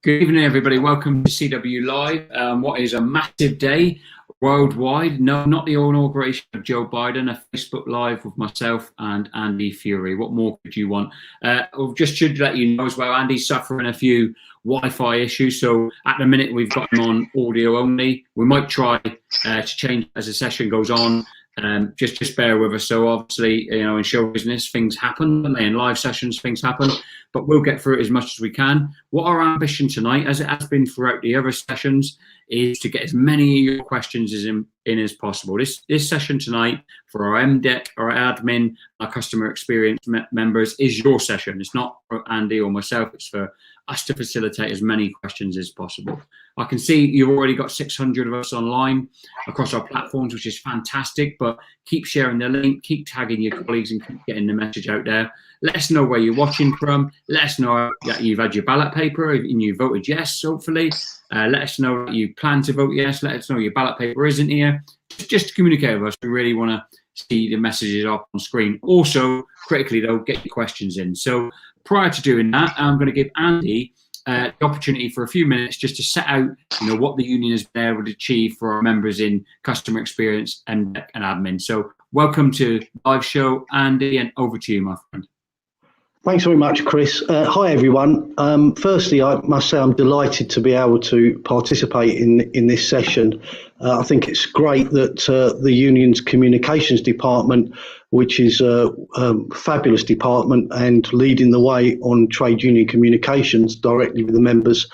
Good evening, everybody. Welcome to CW Live. What is a massive day worldwide? No, not the inauguration of Joe Biden, a Facebook Live with myself and Andy Furey. What more could you want? Just should let you know as well, Andy's suffering a few Wi-Fi issues. So at the minute, we've got him on audio only. We might try to change as the session goes on. Just bear with us. So obviously, in show business, things happen, and in live sessions, things happen, but we'll get through it as much as we can. What our ambition tonight, as it has been throughout the other sessions, is to get as many of your questions in as possible. This session tonight for our MDEC, our admin, our customer experience members is your session. It's not for Andy or myself. It's for us to facilitate as many questions as possible. I can see you've already got 600 of us online across our platforms, which is fantastic, but keep sharing the link, keep tagging your colleagues and keep getting the message out there. Let us know where you're watching from. Let us know that you've had your ballot paper and you voted yes, hopefully. Let us know that you plan to vote yes. Let us know your ballot paper isn't here. Just communicate with us. We really want to see the messages up on screen. Also, critically though, get your questions in. So prior to doing that, I'm going to give Andy the opportunity for a few minutes just to set out, what the union has been able to achieve for our members in customer experience and admin. So welcome to the live show, Andy, and over to you, my friend. Thanks very much, Chris. Hi, everyone. Firstly, I must say I'm delighted to be able to participate in this session. I think it's great that the union's communications department, which is a fabulous department and leading the way on trade union communications directly with the members,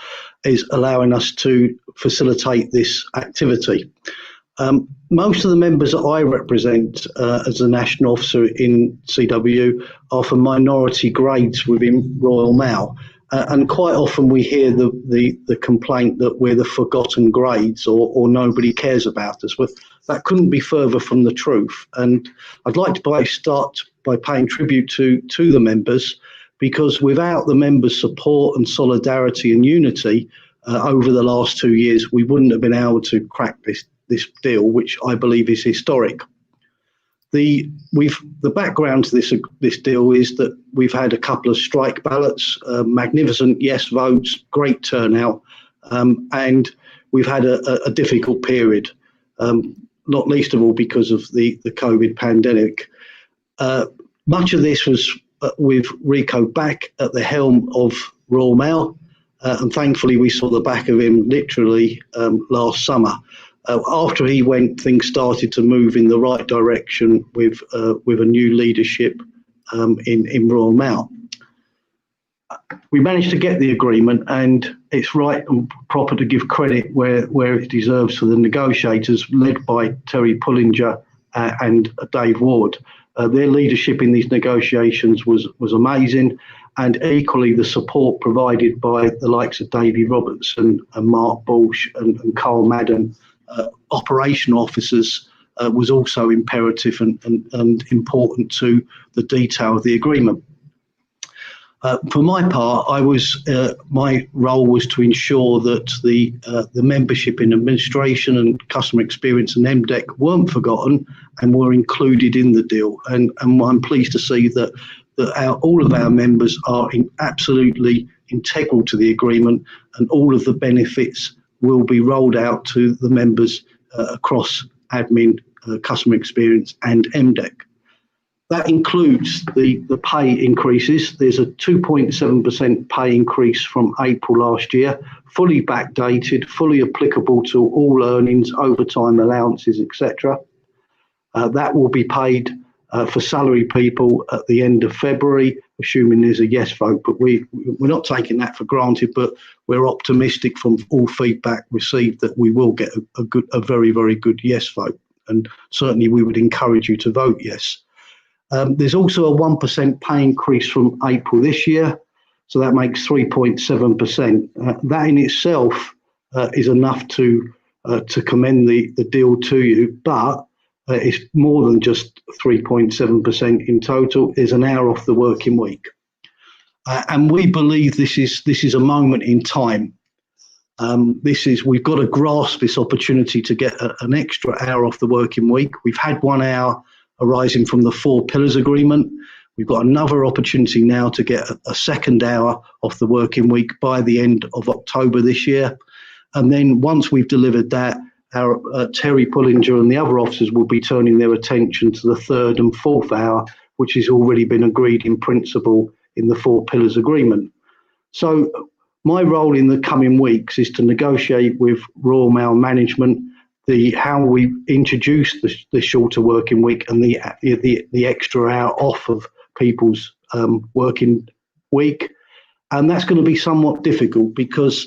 is allowing us to facilitate this activity. Most of the members that I represent as a national officer in CW are from minority grades within Royal Mail. And quite often we hear the complaint that we're the forgotten grades or nobody cares about us. But that couldn't be further from the truth. And I'd like to start by paying tribute to the members, because without the members' support and solidarity and unity over the last 2 years, we wouldn't have been able to crack this deal, which I believe is historic. The background to this deal is that we've had a couple of strike ballots, magnificent yes votes, great turnout, and we've had a difficult period, not least of all because of the COVID pandemic. Much of this was with Rico back at the helm of Royal Mail, and thankfully we saw the back of him literally last summer. After he went, things started to move in the right direction with a new leadership in Royal Mail. We managed to get the agreement, and it's right and proper to give credit where it deserves for the negotiators, led by Terry Pullinger and Dave Ward. Their leadership in these negotiations was amazing, and equally the support provided by the likes of Davey Robertson and Mark Balch and Carl Madden, operational officers, was also imperative and important to the detail of the agreement. For my part, my role was to ensure that the membership in administration and customer experience and MDEC weren't forgotten and were included in the deal. And I'm pleased to see that all of our members are absolutely integral to the agreement, and all of the benefits will be rolled out to the members across admin, customer experience and MDEC. That includes the pay increases. There's a 2.7% pay increase from April last year, fully backdated, fully applicable to all earnings, overtime allowances, etc. That will be paid for salary people at the end of February, assuming there's a yes vote. But we're not taking that for granted, but we're optimistic from all feedback received that we will get a very, very good yes vote. And certainly we would encourage you to vote yes. There's also a 1% pay increase from April this year, so that makes 3.7%. That in itself is enough to commend the deal to you, but it's more than just 3.7% in total. There's an hour off the working week, and we believe this is a moment in time. We've got to grasp this opportunity to get an extra hour off the working week. We've had 1 hour arising from the 4 Pillars Agreement. We've got another opportunity now to get a second hour off the working week by the end of October this year. And then once we've delivered that, our Terry Pullinger and the other officers will be turning their attention to the third and fourth hour, which has already been agreed in principle in the 4 Pillars Agreement. So my role in the coming weeks is to negotiate with Royal Mail management how we introduce the shorter working week and the extra hour off of people's working week. And that's going to be somewhat difficult because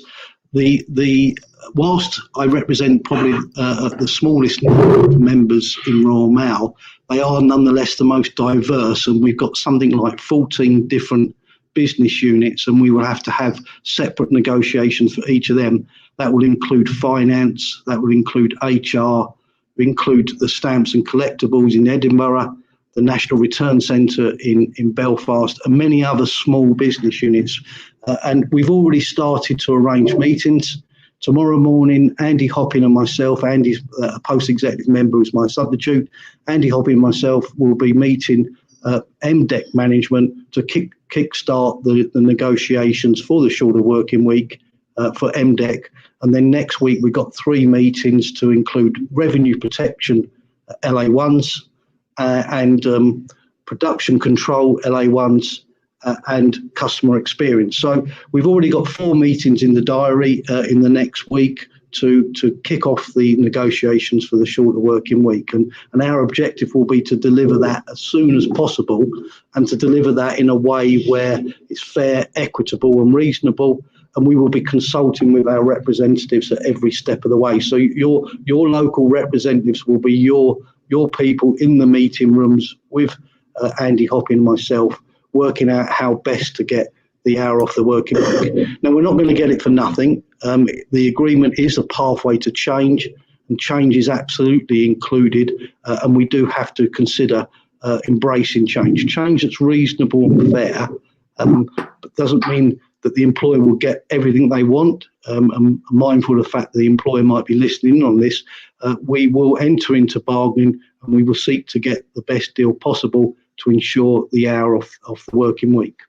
whilst I represent probably the smallest number of members in Royal Mail, they are nonetheless the most diverse, and we've got something like 14 different business units, and we will have to have separate negotiations for each of them. That will include finance, that will include HR, include the stamps and collectibles in Edinburgh, the National Return Centre in Belfast, and many other small business units. And we've already started to arrange meetings. Tomorrow morning, Andy Hopping and myself, Andy's a post-executive member who's my substitute, Andy Hopping and myself will be meeting MDEC management to kickstart the negotiations for the shorter working week for MDEC. And then next week, we've got 3 meetings to include revenue protection LA1s and production control LA1s and customer experience. So we've already got 4 meetings in the diary in the next week to kick off the negotiations for the shorter working week. And our objective will be to deliver that as soon as possible, and to deliver that in a way where it's fair, equitable and reasonable. And we will be consulting with our representatives at every step of the way. So your local representatives will be your people in the meeting rooms with Andy Hopping and myself, working out how best to get the hour off the working week. Now, we're not going to get it for nothing. The agreement is a pathway to change, and change is absolutely included, and we do have to consider embracing change. Change that's reasonable and fair, but doesn't mean that the employer will get everything they want. I'm mindful of the fact that the employer might be listening on this. We will enter into bargaining, and we will seek to get the best deal possible to ensure the hour off the working week.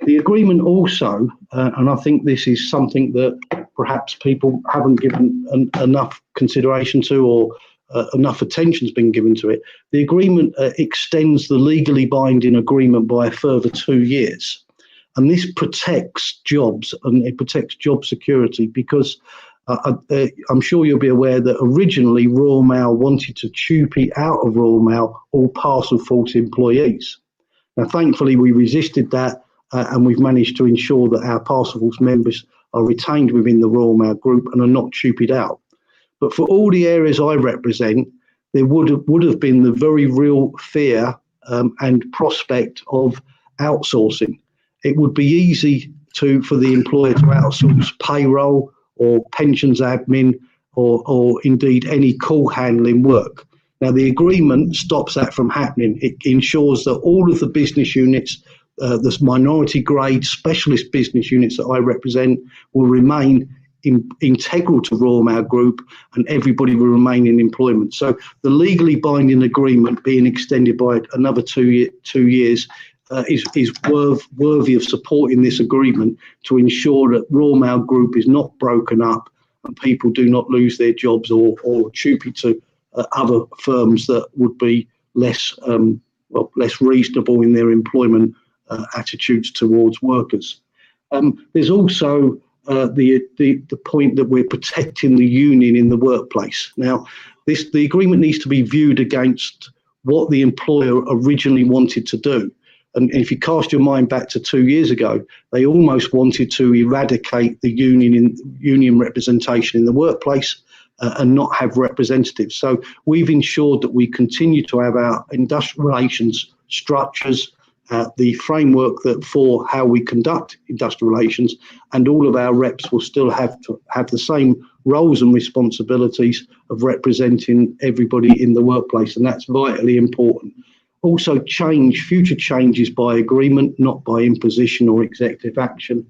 The agreement also, and I think this is something that perhaps people haven't given enough consideration to, or enough attention has been given to it, the agreement extends the legally binding agreement by a further 2 years. And this protects jobs, and it protects job security, because I'm sure you'll be aware that originally Royal Mail wanted to TUPE out of Royal Mail all Parcel Force employees. Now, thankfully, we resisted that, and we've managed to ensure that our Parcel Force members are retained within the Royal Mail group and are not TUPE'd out. But for all the areas I represent, there would have been the very real fear and prospect of outsourcing. It would be easy for the employer to outsource payroll or pensions admin or indeed any call handling work. Now, the agreement stops that from happening. It ensures that all of the business units, the minority grade specialist business units that I represent, will remain integral to Royal Mail Group, and everybody will remain in employment. So the legally binding agreement being extended by another 2 years is worthy of supporting this agreement to ensure that Royal Mail Group is not broken up and people do not lose their jobs or TUPE to other firms that would be less reasonable in their employment attitudes towards workers. There's also the point that we're protecting the union in the workplace. Now, the agreement needs to be viewed against what the employer originally wanted to do. And if you cast your mind back to 2 years ago, they almost wanted to eradicate the union representation in the workplace and not have representatives. So we've ensured that we continue to have our industrial relations structures, the framework for how we conduct industrial relations, and all of our reps will still have to have the same roles and responsibilities of representing everybody in the workplace, and that's vitally important. Also, future changes by agreement, not by imposition or executive action.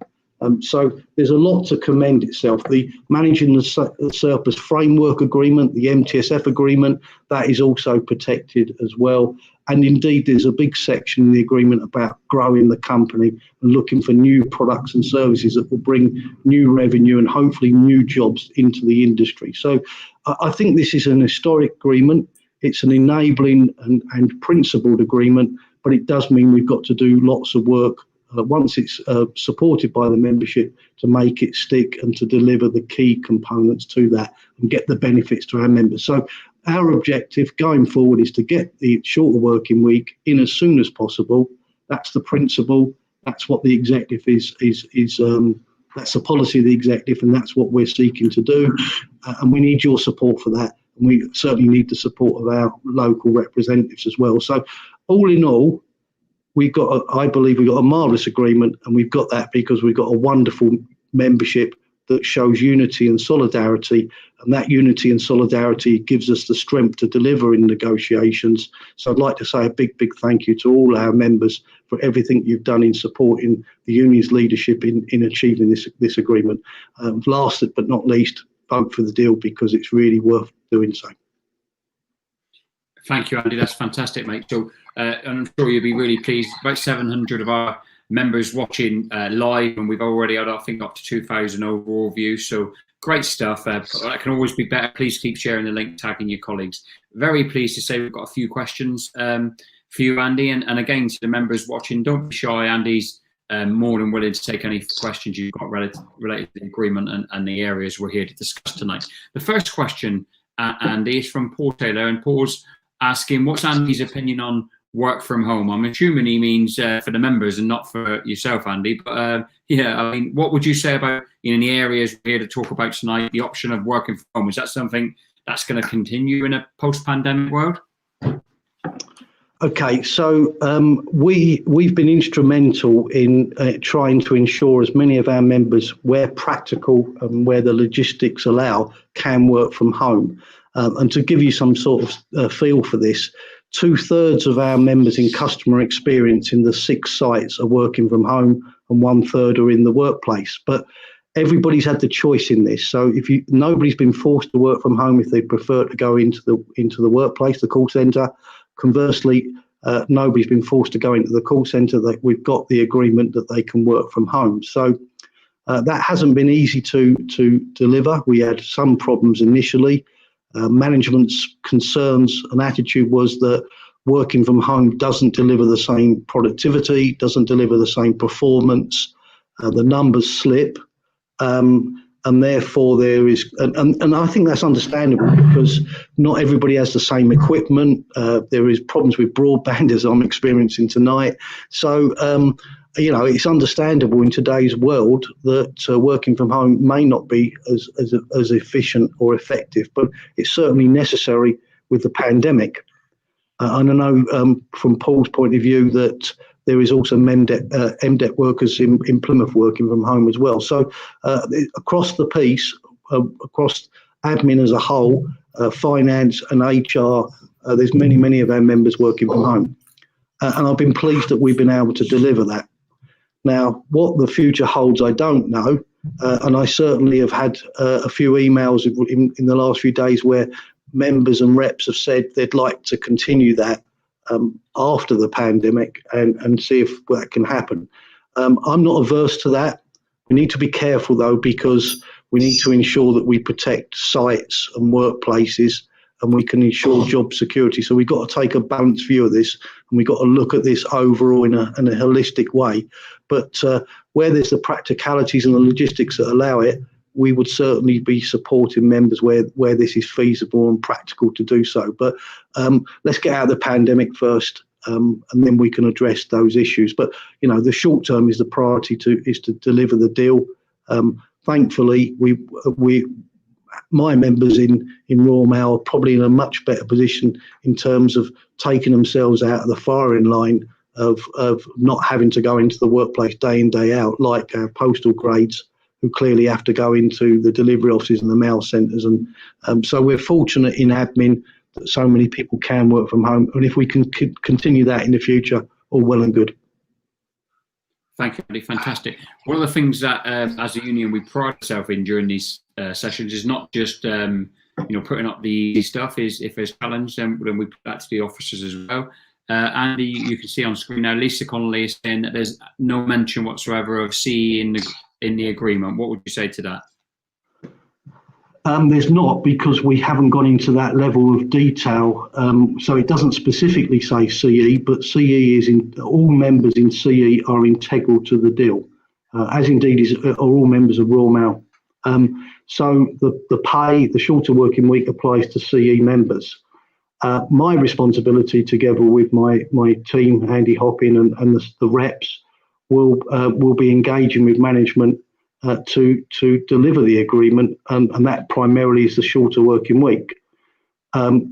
So there's a lot to commend itself. The managing the surplus framework agreement, the MTSF agreement, that is also protected as well. And indeed, there's a big section in the agreement about growing the company and looking for new products and services that will bring new revenue and hopefully new jobs into the industry. So I think this is an historic agreement. It's an enabling and principled agreement, but it does mean we've got to do lots of work once it's supported by the membership to make it stick and to deliver the key components to that and get the benefits to our members. So our objective going forward is to get the shorter working week in as soon as possible. That's the principle. That's what the executive is that's the policy of the executive, and that's what we're seeking to do. And we need your support for that. And we certainly need the support of our local representatives as well. So all in all, I believe we've got a marvellous agreement, and we've got that because we've got a wonderful membership that shows unity and solidarity, and that unity and solidarity gives us the strength to deliver in negotiations. So I'd like to say a big thank you to all our members for everything you've done in supporting the union's leadership in achieving this agreement. Last but not least, vote for the deal because it's really worth doing so. Thank you, Andy. That's fantastic, mate. So I'm sure you'll be really pleased. About 700 of our members watching live, and we've already had, I think, up to 2,000 overall views. So great stuff. That can always be better. Please keep sharing the link, tagging your colleagues. Very pleased to say we've got a few questions for you, Andy. And again, to the members watching, don't be shy. Andy's more than willing to take any questions you've got related to the agreement and the areas we're here to discuss tonight. The first question, Andy, is from Paul Taylor, and Paul's asking, what's Andy's opinion on work from home? I'm assuming he means for the members and not for yourself, Andy. But yeah, I mean, what would you say about in the areas we're here to talk about tonight, the option of working from home? Is that something that's going to continue in a post-pandemic world? Okay, so we've been instrumental in trying to ensure as many of our members, where practical and where the logistics allow, can work from home. And to give you some sort of feel for this, 2/3 of our members in customer experience in the 6 sites are working from home, and 1/3 are in the workplace. But everybody's had the choice in this. So nobody's been forced to work from home if they prefer to go into the workplace, the call centre. Conversely, nobody's been forced to go into the call centre. We've got the agreement that they can work from home. So that hasn't been easy to deliver. We had some problems initially. Management's concerns and attitude was that working from home doesn't deliver the same productivity, doesn't deliver the same performance. The numbers slip, and therefore there is, and I think that's understandable because not everybody has the same equipment. There is problems with broadband, as I'm experiencing tonight. So it's understandable in today's world that working from home may not be as efficient or effective, but it's certainly necessary with the pandemic. And I know from Paul's point of view that there is also MDEC workers in Plymouth working from home as well. So across the piece, across admin as a whole, finance and HR, there's many of our members working from home. And I've been pleased that we've been able to deliver that. Now, what the future holds, I don't know. And I certainly have had a few emails in the last few days where members and reps have said they'd like to continue that after the pandemic and see if that can happen. I'm not averse to that. We need to be careful, though, because we need to ensure that we protect sites and workplaces and we can ensure job security. So we've got to take a balanced view of this, and we've got to look at this overall in a holistic way. But where there's the practicalities and the logistics that allow it, we would certainly be supporting members where this is feasible and practical to do so. But let's get out of the pandemic first, and then we can address those issues. But the short term is the priority is to deliver the deal. Thankfully, my members in Royal Mail are probably in a much better position in terms of taking themselves out of the firing line of not having to go into the workplace day in, day out, like our postal grades, who clearly have to go into the delivery offices and the mail centres. And so we're fortunate in admin that so many people can work from home. And if we can continue that in the future, all well and good. Thank you, Andy. Fantastic. One of the things that, as a union, we pride ourselves in during these sessions is not just putting up the easy stuff. Is if there's challenge, then we put that to the officers as well. Andy, you can see on screen now, Lisa Connolly is saying that there's no mention whatsoever of CE in the agreement. What would you say to that? There's not, because we haven't gone into that level of detail. So it doesn't specifically say CE, but CE is all members in CE are integral to the deal, as indeed are all members of Royal Mail. So the pay, the shorter working week applies to CE members. My responsibility, together with my team, Andy Hoppin and the reps, will be engaging with management to deliver the agreement, and that primarily is the shorter working week. In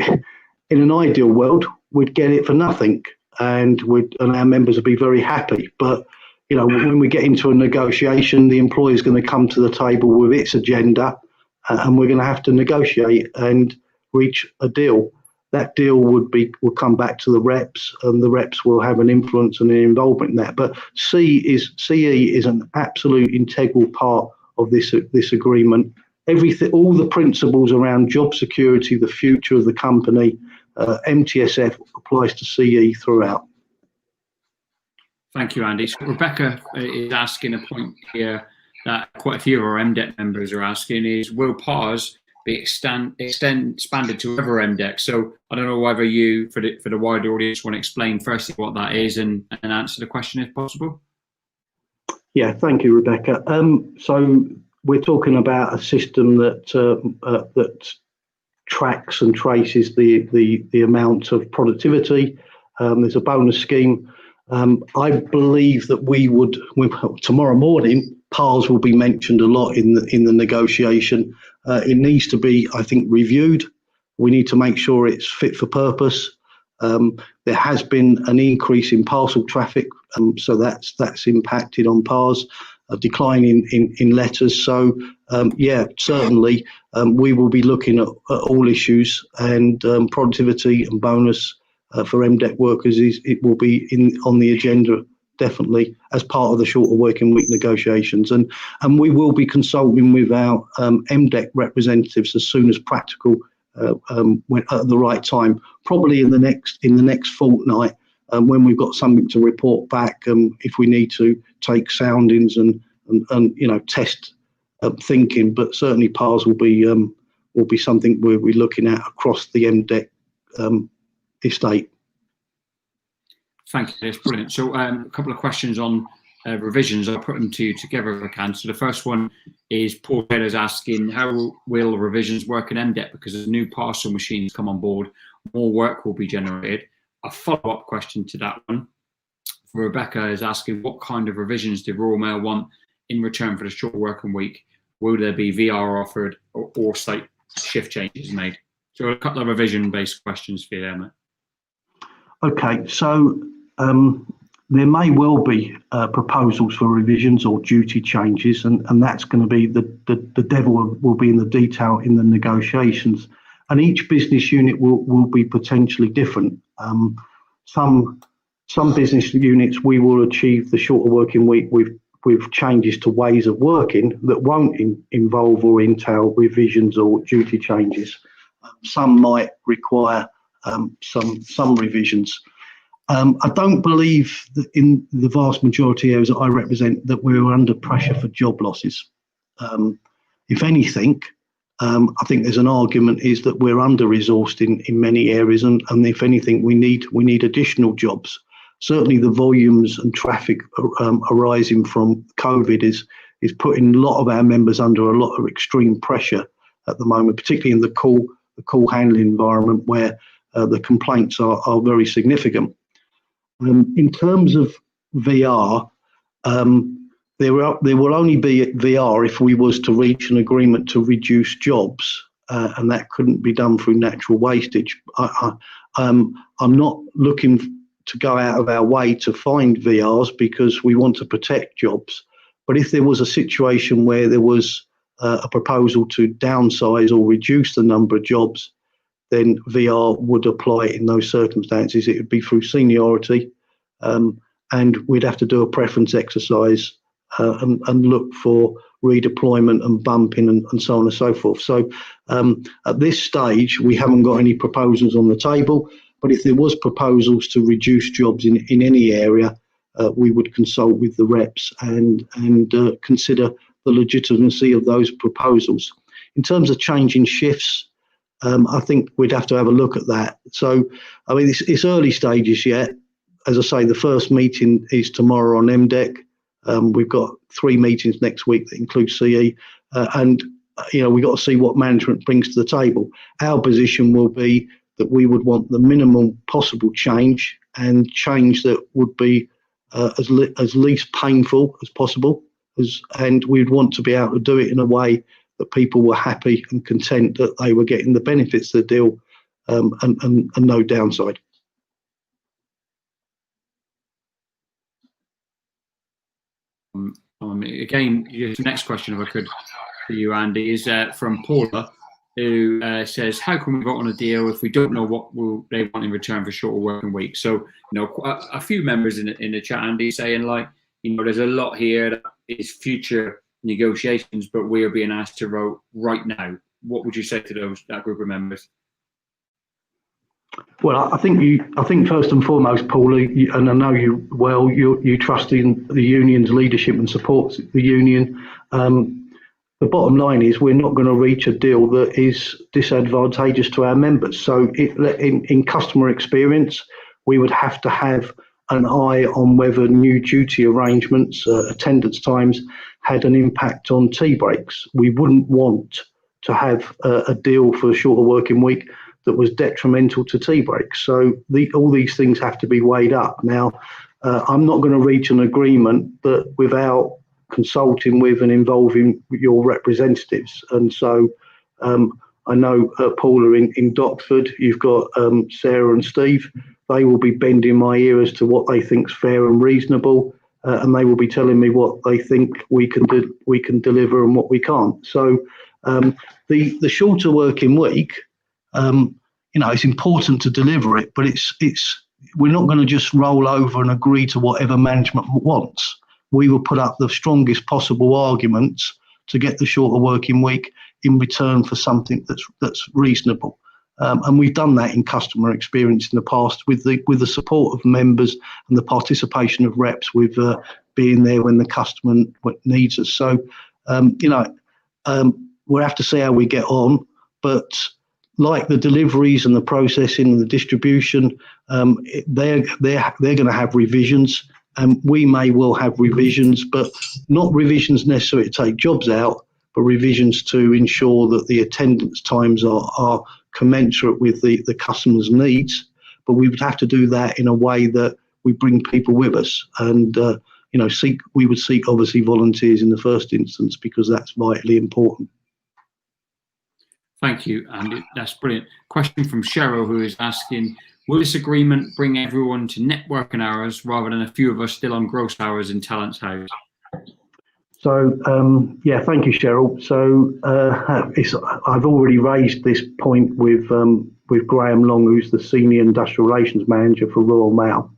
an ideal world, we'd get it for nothing, and our members would be very happy. But when we get into a negotiation, the employer is going to come to the table with its agenda, and we're going to have to negotiate and reach a deal. That deal will come back to the reps, and the reps will have an influence and an involvement in that. But CE is an absolute integral part of this agreement. Everything, all the principles around job security, the future of the company, MTSF applies to CE throughout. Thank you, Andy. So Rebecca is asking a point here that quite a few of our MDEC members are asking: is will PARS be expanded to other MDEC? So I don't know whether you, for the wider audience, want to explain firstly what that is and answer the question if possible. Yeah, thank you, Rebecca. So we're talking about a system that tracks and traces the amount of productivity. There's a bonus scheme. I believe that tomorrow morning, PARS will be mentioned a lot in the negotiation. It needs to be, I think, reviewed. We need to make sure it's fit for purpose. There has been an increase in parcel traffic, so that's impacted on PARS, a decline in letters. So certainly we will be looking at all issues, and productivity and bonus for MDEC workers it will be on the agenda, definitely, as part of the shorter working week negotiations, and we will be consulting with our MDEC representatives as soon as practical, at the right time, probably in the next fortnight, when we've got something to report back. If we need to take soundings and test thinking, but certainly PARS will be something we'll be looking at across the MDEC estate. Thank you, that's brilliant. So a couple of questions on revisions. I'll put them to you together if I can. So the first one is Paul Taylor's asking, how will revisions work in MDEC? Because as new parcel machines come on board, more work will be generated. A follow-up question to that one for Rebecca is asking, what kind of revisions did Royal Mail want in return for the short working week? Will there be VR offered or slight shift changes made? So a couple of revision-based questions for you there, mate. Okay, so there may well be proposals for revisions or duty changes, and that's going to be the devil will be in the detail in the negotiations. And each business unit will be potentially different. Some business units we will achieve the shorter working week with changes to ways of working that won't involve or entail revisions or duty changes. Some might require some revisions. I don't believe that in the vast majority of areas that I represent that we're under pressure for job losses. If anything, I think there's an argument is that we're under-resourced in many areas, and if anything, we need additional jobs. Certainly the volumes and traffic arising from COVID is putting a lot of our members under a lot of extreme pressure at the moment, particularly in the call handling environment where the complaints are very significant. In terms of VR, there will only be VR if we was to reach an agreement to reduce jobs, and that couldn't be done through natural wastage. I'm not looking to go out of our way to find VRs because we want to protect jobs. But if there was a situation where there was a proposal to downsize or reduce the number of jobs, then VR would apply in those circumstances. It would be through seniority, and and we'd have to do a preference exercise and look for redeployment and bumping and so on and so forth. So at this stage, we haven't got any proposals on the table, but if there was proposals to reduce jobs in any area, we would consult with the reps and consider the legitimacy of those proposals. In terms of changing shifts, I think we'd have to have a look at that. So, I mean, it's early stages yet. As I say, the first meeting is tomorrow on MDEC. We've got 3 meetings next week that include CE, and we've got to see what management brings to the table. Our position will be that we would want the minimum possible change, and change that would be as least painful as possible, and we'd want to be able to do it in a way that people were happy and content that they were getting the benefits of the deal, and no downside. Again, the next question, if I could, for you, Andy, is from Paula, who says, how can we vote on a deal if we don't know what they want in return for shorter working week? So, a few members in the chat, Andy, saying there's a lot here that is future negotiations, but we are being asked to vote right now. What would you say to that group of members? Well, I think first and foremost, Paula, and I know you well, you trust in the union's leadership and support the union. The bottom line is we're not going to reach a deal that is disadvantageous to our members. So in customer experience, we would have to have an eye on whether new duty arrangements, attendance times, had an impact on tea breaks. We wouldn't want to have a deal for a shorter working week that was detrimental to tea breaks. So all these things have to be weighed up. Now, I'm not going to reach an agreement without consulting with and involving your representatives. And so I know Paula in Dockford, you've got Sarah and Steve. They will be bending my ear as to what they think's fair and reasonable, and they will be telling me what they think we can deliver and what we can't. So the shorter working week, it's important to deliver it, but we're not going to just roll over and agree to whatever management wants. We will put up the strongest possible arguments to get the shorter working week in return for something that's reasonable. And we've done that in customer experience in the past with the support of members and the participation of reps, with being there when the customer needs us. So, we'll have to see how we get on. But like the deliveries and the processing and the distribution, they're going to have revisions. And we may well have revisions, but not revisions necessarily to take jobs out, but revisions to ensure that the attendance times are commensurate with the customer's needs. But we would have to do that in a way that we bring people with us, and we would seek obviously volunteers in the first instance, because that's vitally important. Thank you, Andy. That's brilliant. Question from Cheryl, who is asking, will this agreement bring everyone to networking hours rather than a few of us still on gross hours in Talent's House? So, thank you, Cheryl. So I've already raised this point with Graham Long, who's the Senior Industrial Relations Manager for Royal Mail.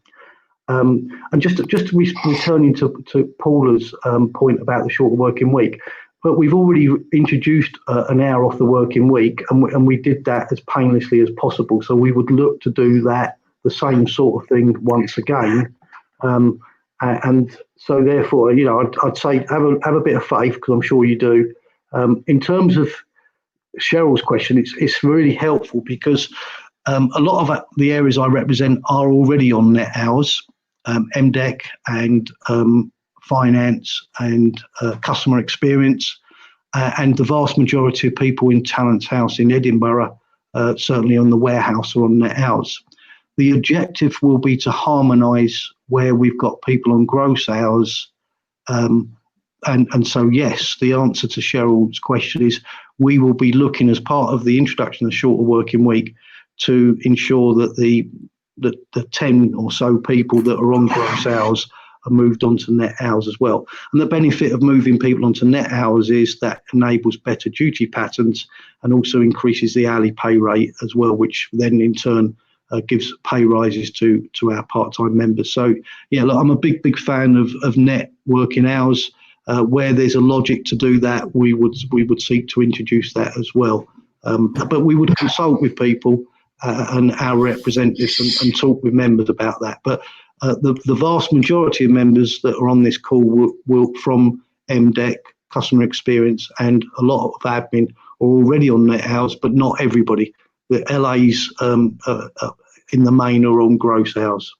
And just returning to Paula's point about the shorter working week, but we've already introduced an hour off the working week, and we did that as painlessly as possible. So we would look to do that, the same sort of thing once again. And so therefore, I'd say have a bit of faith, because I'm sure you do. In terms of Cheryl's question, it's really helpful, because a lot of the areas I represent are already on net hours, MDEC and finance and customer experience, and the vast majority of people in Talent's House in Edinburgh, certainly on the warehouse, are on net hours. The objective will be to harmonise where we've got people on gross hours. And so, yes, the answer to Cheryl's question is we will be looking, as part of the introduction of the shorter working week, to ensure that the 10 or so people that are on gross hours are moved on to net hours as well. And the benefit of moving people onto net hours is that enables better duty patterns and also increases the hourly pay rate as well, which then in turn gives pay rises to our part-time members. So yeah, look, I'm a big fan of net working hours. Where there's a logic to do that, we would seek to introduce that as well. But we would consult with people and our representatives and talk with members about that. But the vast majority of members that are on this call will from MDEC, customer experience, and a lot of admin are already on net hours, but not everybody. The LAs in the main are on gross hours.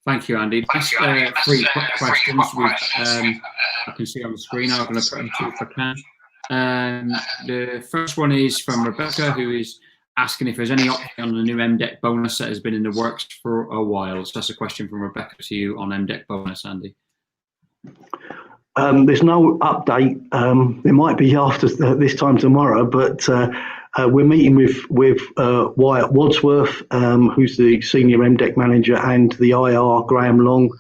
Thank you, Andy. That's 3 questions I can see on the screen. I'm going to put them to if I can. The first one is from Rebecca, who is asking if there's any option on the new MDEC bonus that has been in the works for a while. So that's a question from Rebecca to you on MDEC bonus, Andy. There's no update. There might be after this time tomorrow, but we're meeting with Wyatt Wadsworth, who's the senior MDEC manager, and the IR Graham Long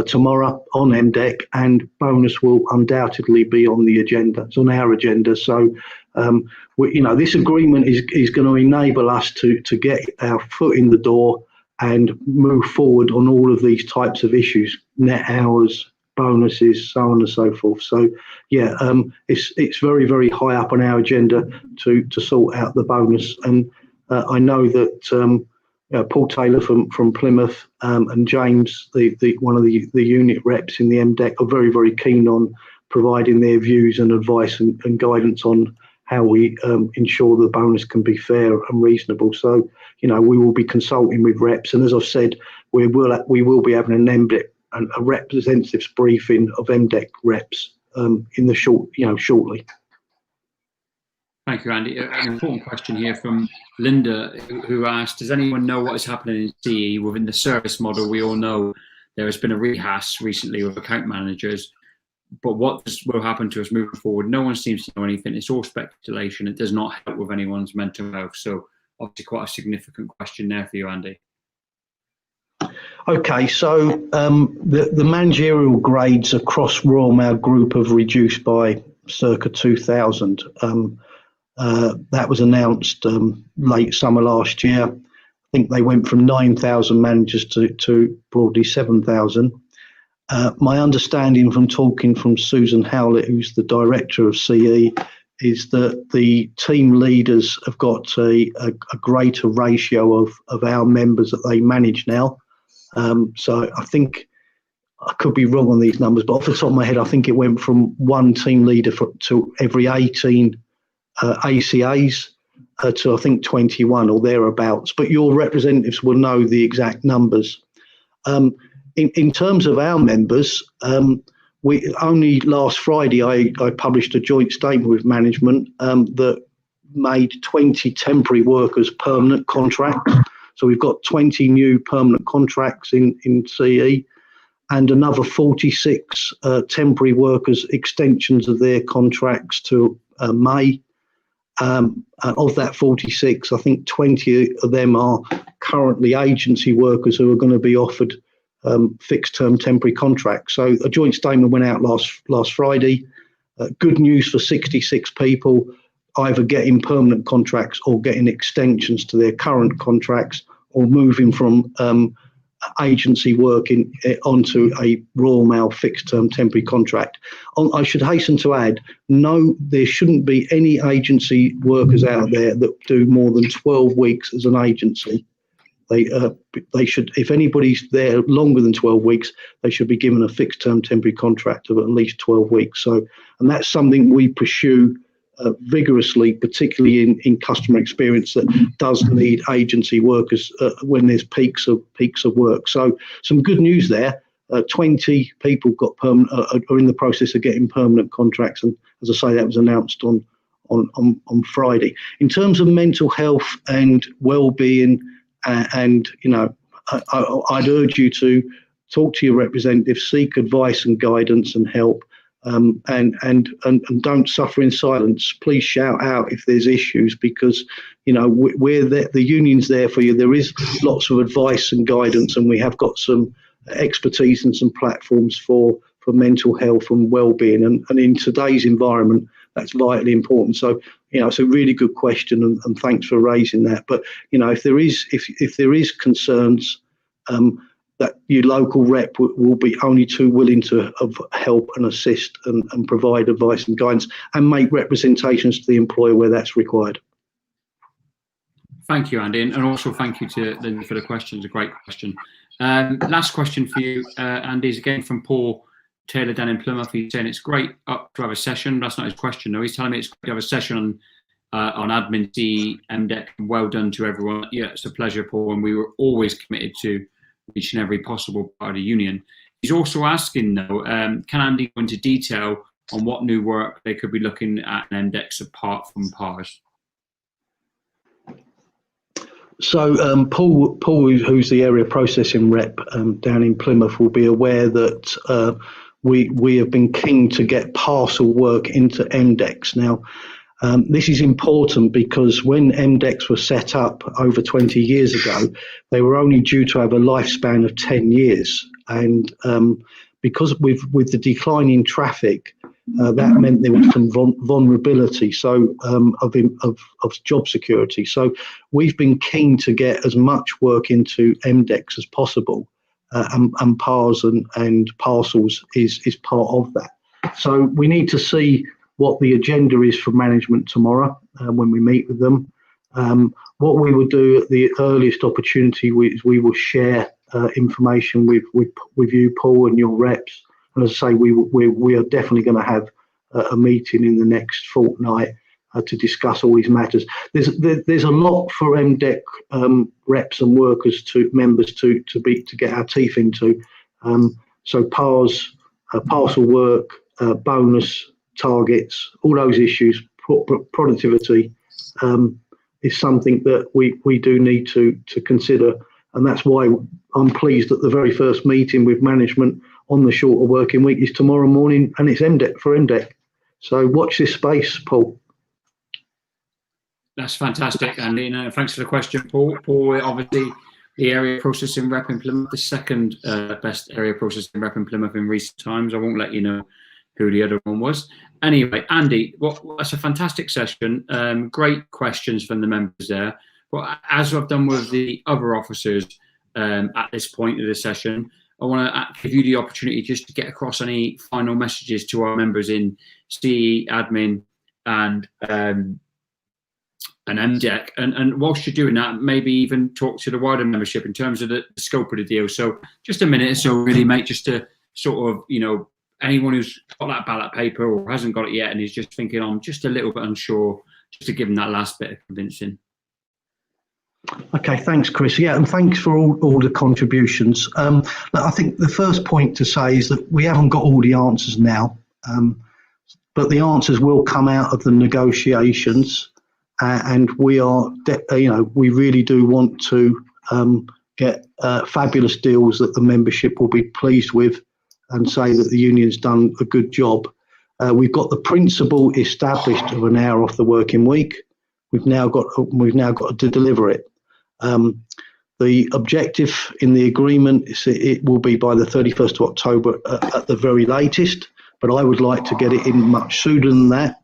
tomorrow on MDEC, and bonus will undoubtedly be on the agenda. It's on our agenda. So, this agreement is going to enable us to get our foot in the door and move forward on all of these types of issues, net hours, bonuses, so on and so forth. So yeah, it's very high up on our agenda to sort out the bonus. And I know that Paul Taylor from Plymouth and James, one of the unit reps in the MDEC, are very keen on providing their views and advice and guidance on how we ensure the bonus can be fair and reasonable. So we will be consulting with reps, and as I've said, we will be having an MDEC and a representatives briefing of MDEC reps in the shortly. Thank you, Andy. An important question here from Linda, who asked, does anyone know what is happening in CE within the service model? We all know there has been a rehash recently with account managers, but what will happen to us moving forward? No one seems to know anything. It's all speculation. It does not help with anyone's mental health. So obviously quite a significant question there for you, Andy. Okay, so the managerial grades across Royal Mail Group have reduced by circa 2,000. That was announced late summer last year. I think they went from 9,000 managers to broadly 7,000. My understanding from talking from Susan Howlett, who's the director of CE, is that the team leaders have got a greater ratio of our members that they manage now. So I think, I could be wrong on these numbers, but off the top of my head, I think it went from one team leader to every 18 ACAs to I think 21 or thereabouts. But your representatives will know the exact numbers. In terms of our members, we only last Friday I published a joint statement with management that made 20 temporary workers permanent contracts. So we've got 20 new permanent contracts in CE, and another 46 temporary workers extensions of their contracts to May. Of that 46, I think 20 of them are currently agency workers who are going to be offered fixed-term temporary contracts. So a joint statement went out last Friday. Good news for 66 people, either getting permanent contracts or getting extensions to their current contracts, or moving from agency work onto a Royal Mail fixed-term temporary contract. I should hasten to add, no, there shouldn't be any agency workers out there that do more than 12 weeks as an agency. They should, if anybody's there longer than 12 weeks, they should be given a fixed-term temporary contract of at least 12 weeks. So, and that's something we pursue vigorously, particularly in customer experience, that does need agency workers when there's peaks of work. So some good news there. 20 people got are in the process of getting permanent contracts, and as I say, that was announced on Friday. In terms of mental health and well-being, and I'd urge you to talk to your representative, seek advice and guidance and help. And don't suffer in silence. Please shout out if there's issues, because we're there, the union's there for you. There is lots of advice and guidance, and we have got some expertise and some platforms for mental health and well-being, and in today's environment that's vitally important. So it's a really good question, and thanks for raising that. But if there is concerns, that your local rep will be only too willing to help and assist and provide advice and guidance and make representations to the employer where that's required. Thank you, Andy, and also thank you to Linda for the question. It's a great question. Last question for you, Andy, is again from Paul Taylor down in Plymouth. He's saying it's great to have a session. That's not his question, though. He's telling me it's great to have a session on admin C, MDEC. Well done to everyone. Yeah, it's a pleasure, Paul, and we were always committed to each and every possible part of the union. He's also asking, though, can Andy go into detail on what new work they could be looking at in MDEC apart from PARS? So Paul, who's the area processing rep down in Plymouth, will be aware that we have been keen to get parcel work into MDECs. Now, this is important because when MDECs were set up over 20 years ago, they were only due to have a lifespan of 10 years. And because with the decline in traffic, that meant there was some vulnerability of job security. So we've been keen to get as much work into MDECs as possible, and PARS and parcels is part of that. So we need to see what the agenda is for management tomorrow when we meet with them. What we will do at the earliest opportunity is we will share information with you, Paul, and your reps. And as I say, we are definitely going to have a meeting in the next fortnight to discuss all these matters. There's a lot for MDEC reps and workers members to get our teeth into. So PARS, parcel work, bonus targets, all those issues, productivity is something that we do need to consider, and that's why I'm pleased that the very first meeting with management on the shorter working week is tomorrow morning, and it's MDEC for MDEC. So watch this space, Paul. That's fantastic, Andy. Thanks for the question, Paul. Paul, obviously the area processing rep in Plymouth, the second best area processing rep in Plymouth in recent times. I won't let you know who the other one was. Anyway, Andy, that's a fantastic session. Great questions from the members there. But as I've done with the other officers at this point of the session, I want to give you the opportunity just to get across any final messages to our members in CE, admin, and MDEC. And whilst you're doing that, maybe even talk to the wider membership in terms of the scope of the deal. So just a minute or so, really, mate, just to sort of, anyone who's got that ballot paper or hasn't got it yet and is just thinking, I'm just a little bit unsure, just to give them that last bit of convincing. Okay, thanks, Chris. Yeah, and thanks for all the contributions. I think the first point to say is that we haven't got all the answers now, but the answers will come out of the negotiations, and we are, we really do want to get fabulous deals that the membership will be pleased with, and say that the union's done a good job. We've got the principle established of an hour off the working week. We've now got to deliver it. The objective in the agreement is it will be by the 31st of October at the very latest, but I would like to get it in much sooner than that.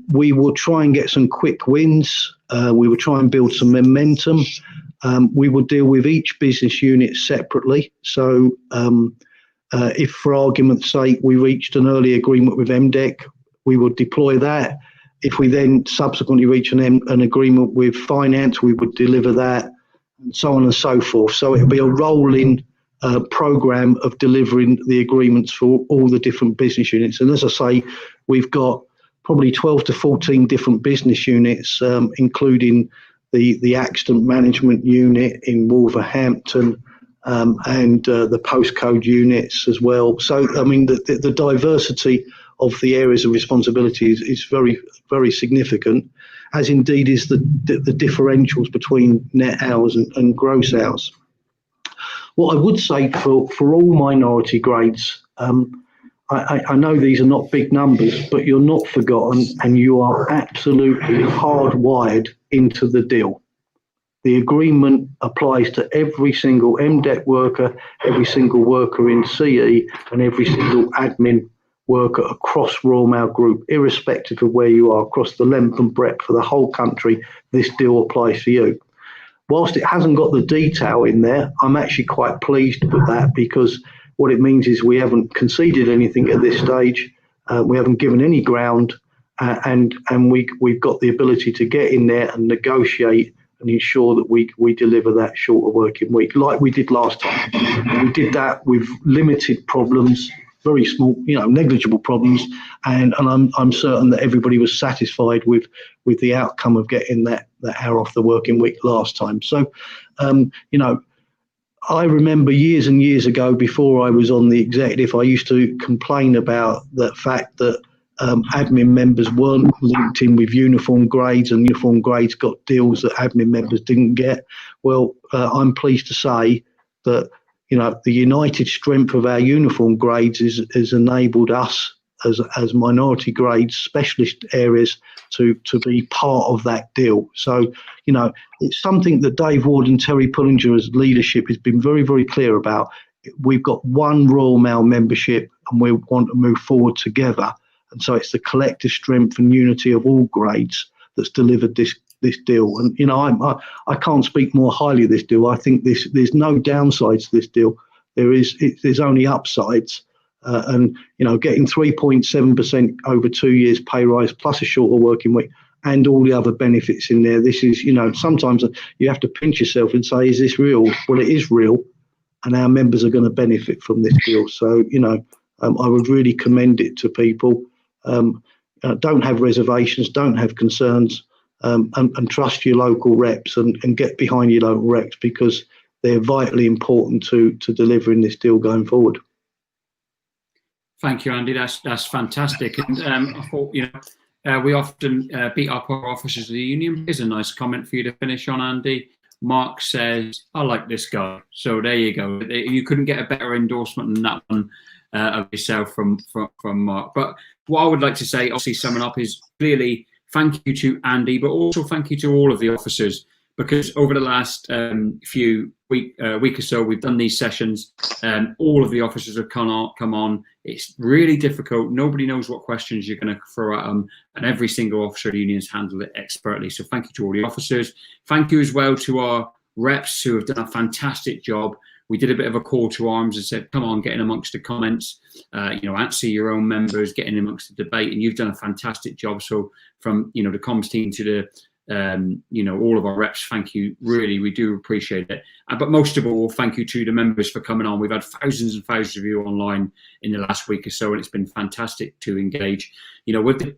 We will try and get some quick wins. We will try and build some momentum. We will deal with each business unit separately. So if, for argument's sake, we reached an early agreement with MDEC, we will deploy that. If we then subsequently reach an agreement with finance, we would deliver that, and so on and so forth. So it'll be a rolling program of delivering the agreements for all the different business units. And as I say, we've got probably 12 to 14 different business units, including the accident management unit in Wolverhampton, and the postcode units as well. So, I mean, the diversity of the areas of responsibility is very, very significant, as indeed is the differentials between net hours and gross hours. What I would say for all minority grades, I know these are not big numbers, but you're not forgotten and you are absolutely hardwired into the deal. The agreement applies to every single MDEC worker, every single worker in CE, and every single admin worker across Royal Mail Group, irrespective of where you are, across the length and breadth of the whole country, this deal applies to you. Whilst it hasn't got the detail in there, I'm actually quite pleased with that, because what it means is we haven't conceded anything at this stage. We haven't given any ground, and we've got the ability to get in there and negotiate and ensure that we deliver that shorter working week like we did last time. And we did that with limited problems, very small, negligible problems, and I'm certain that everybody was satisfied with the outcome of getting that hour off the working week last time. So, I remember years and years ago, before I was on the executive, I used to complain about the fact that admin members weren't linked in with uniform grades, and uniform grades got deals that admin members didn't get. Well, I'm pleased to say that the united strength of our uniform grades has enabled us as minority grades, specialist areas, to be part of that deal. So, it's something that Dave Ward and Terry Pullinger's leadership has been very, very clear about. We've got one Royal Mail membership, and we want to move forward together. And so it's the collective strength and unity of all grades that's delivered this deal. And I can't speak more highly of this deal. I think there's no downsides to this deal. There's only upsides. And getting 3.7% over 2 years pay rise plus a shorter working week and all the other benefits in there. This is, sometimes you have to pinch yourself and say, is this real? Well, it is real, and our members are going to benefit from this deal. So, I would really commend it to people. Don't have reservations, don't have concerns, and trust your local reps and get behind your local reps, because they're vitally important to delivering this deal going forward. Thank you, Andy. That's fantastic. And I thought, we often beat up our officers of the union. Here's a nice comment for you to finish on, Andy. Mark says, I like this guy. So there you go. You couldn't get a better endorsement than that one of yourself from Mark. But what I would like to say, obviously summing up, is clearly thank you to Andy, but also thank you to all of the officers, because over the last week or so, we've done these sessions. All of the officers have come on. It's really difficult. Nobody knows what questions you're going to throw at them, and every single officer of the union has handled it expertly. So thank you to all the officers. Thank you as well to our reps, who have done a fantastic job. We did a bit of a call to arms and said, come on, get in amongst the comments, answer your own members, get in amongst the debate, and you've done a fantastic job. So from, the comms team to the all of our reps, thank you. Really, we do appreciate it. But most of all, thank you to the members for coming on. We've had thousands and thousands of you online in the last week or so, and it's been fantastic to engage. With the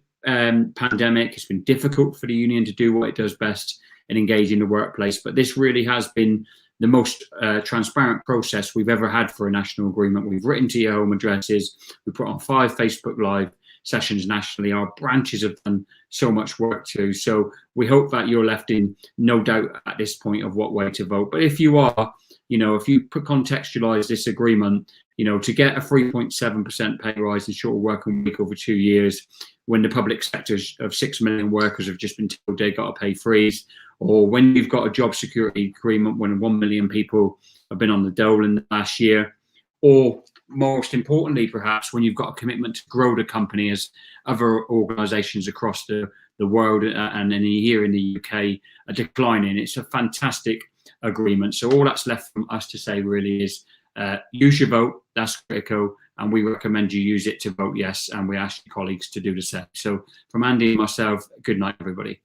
pandemic, it's been difficult for the union to do what it does best and engage in the workplace. But this really has been the most transparent process we've ever had for a national agreement. We've written to your home addresses. We put on 5 Facebook Live sessions nationally. Our branches have done so much work too. So we hope that you're left in no doubt at this point of what way to vote. But if you are, if you contextualize this agreement, to get a 3.7% pay rise and shorter working week over 2 years, when the public sectors of 6 million workers have just been told they got a pay freeze, or when you've got a job security agreement when 1 million people have been on the dole in the last year, or most importantly, perhaps, when you've got a commitment to grow the company as other organisations across the world and here in the UK are declining. It's a fantastic agreement. So all that's left from us to say really is use your vote. That's critical. And we recommend you use it to vote yes. And we ask your colleagues to do the same. So from Andy and myself, good night, everybody.